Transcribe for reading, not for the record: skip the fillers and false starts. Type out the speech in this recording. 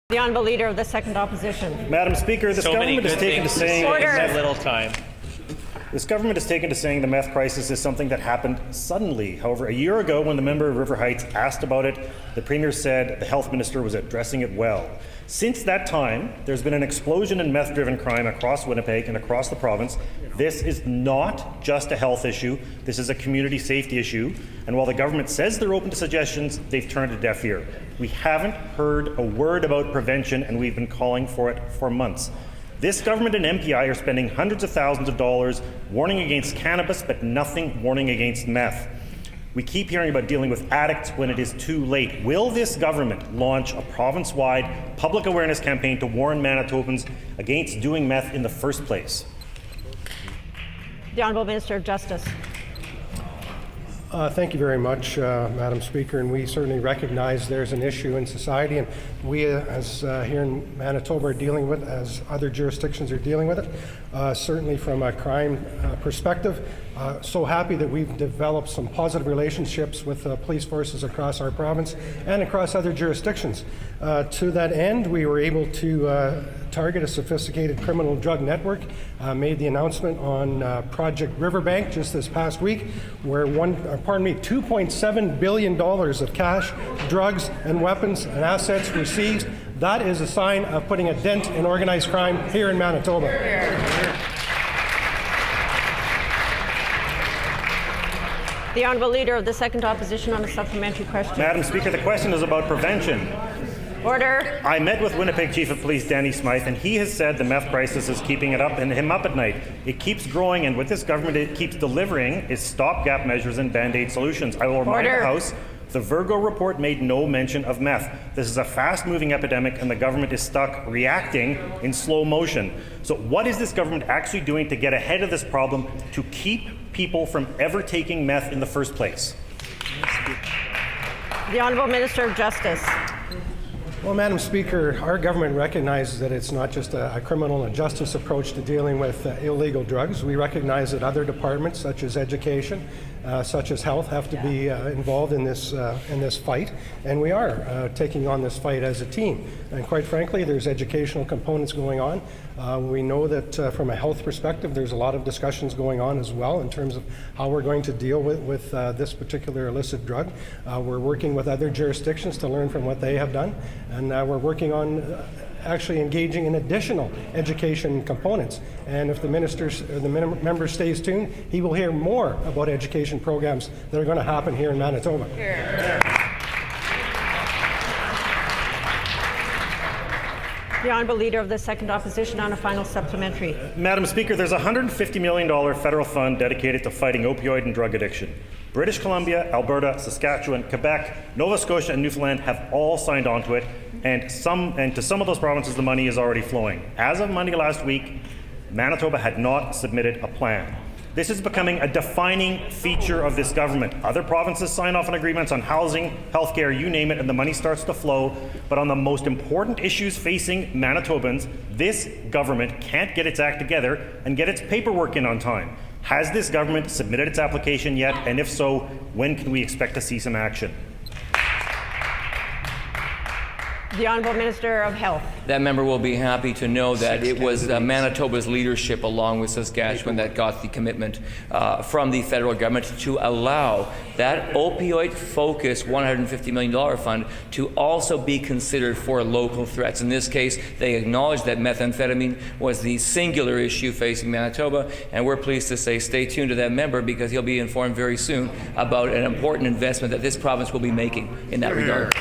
The Honourable Leader of the Second Opposition. Madam Speaker, this government has taken to saying This government has taken to saying the meth crisis is something that happened suddenly. However, a year ago, when the member of River Heights asked about it, the Premier said the Health Minister was addressing it well. Since that time, there's been an explosion in meth-driven crime across Winnipeg and across the province. This is not just a health issue. This is a community safety issue. And while the government says they're open to suggestions, they've turned a deaf ear. We haven't heard a word about prevention, and we've been calling for it for months. This government and MPI are spending hundreds of thousands of dollars warning against cannabis, but nothing warning against meth. We keep hearing about dealing with addicts when it is too late. Will this government launch a province-wide public awareness campaign to warn Manitobans against doing meth in the first place? The Honourable Minister of Justice. Thank you very much, Madam Speaker, and we certainly recognize there's an issue in society, and we as here in Manitoba are dealing with, as other jurisdictions are dealing with it, certainly from a crime perspective. So happy that we've developed some positive relationships with police forces across our province and across other jurisdictions. To that end, we were able to target a sophisticated criminal drug network, made the announcement on Project Riverbank just this past week, where $2.7 billion of cash, drugs, and weapons and assets were seized. That is a sign of putting a dent in organized crime here in Manitoba. The Honourable Leader of the Second Opposition on a supplementary question. Madam Speaker, the question is about prevention. Order. I met with Winnipeg Chief of Police Danny Smythe, and he has said the meth crisis is keeping him up at night. It keeps growing, and what this government it keeps delivering is stopgap measures and band-aid solutions. I will remind the House, the Virgo report made no mention of meth. This is a fast-moving epidemic, and the government is stuck reacting in slow motion. So what is this government actually doing to get ahead of this problem to keep people from ever taking meth in the first place? The Honourable Minister of Justice. Well, Madam Speaker, our government recognizes that it's not just a criminal and justice approach to dealing with illegal drugs. We recognize that other departments, such as education, such as health, have to be involved in this fight, and we are taking on this fight as a team. And quite frankly, there's educational components going on. We know that from a health perspective, there's a lot of discussions going on as well in terms of how we're going to deal with this particular illicit drug. We're working with other jurisdictions to learn from what they have done, and we're working on actually engaging in additional education components. And if the member stays tuned, he will hear more about education programs that are going to happen here in Manitoba. The Honourable Leader of the Second Opposition on a final supplementary. Madam Speaker, there's a $150 million federal fund dedicated to fighting opioid and drug addiction. British Columbia, Alberta, Saskatchewan, Quebec, Nova Scotia, and Newfoundland have all signed on to it, and to some of those provinces the money is already flowing. As of Monday last week, Manitoba had not submitted a plan. This is becoming a defining feature of this government. Other provinces sign off on agreements on housing, healthcare, you name it, and the money starts to flow. But on the most important issues facing Manitobans, this government can't get its act together and get its paperwork in on time. Has this government submitted its application yet? And if so, when can we expect to see some action? The Honourable Minister of Health. That member will be happy to know that it was Manitoba's leadership along with Saskatchewan that got the commitment from the federal government to allow that opioid-focused $150 million fund to also be considered for local threats. In this case, they acknowledged that methamphetamine was the singular issue facing Manitoba, and we're pleased to say stay tuned to that member because he'll be informed very soon about an important investment that this province will be making in that regard.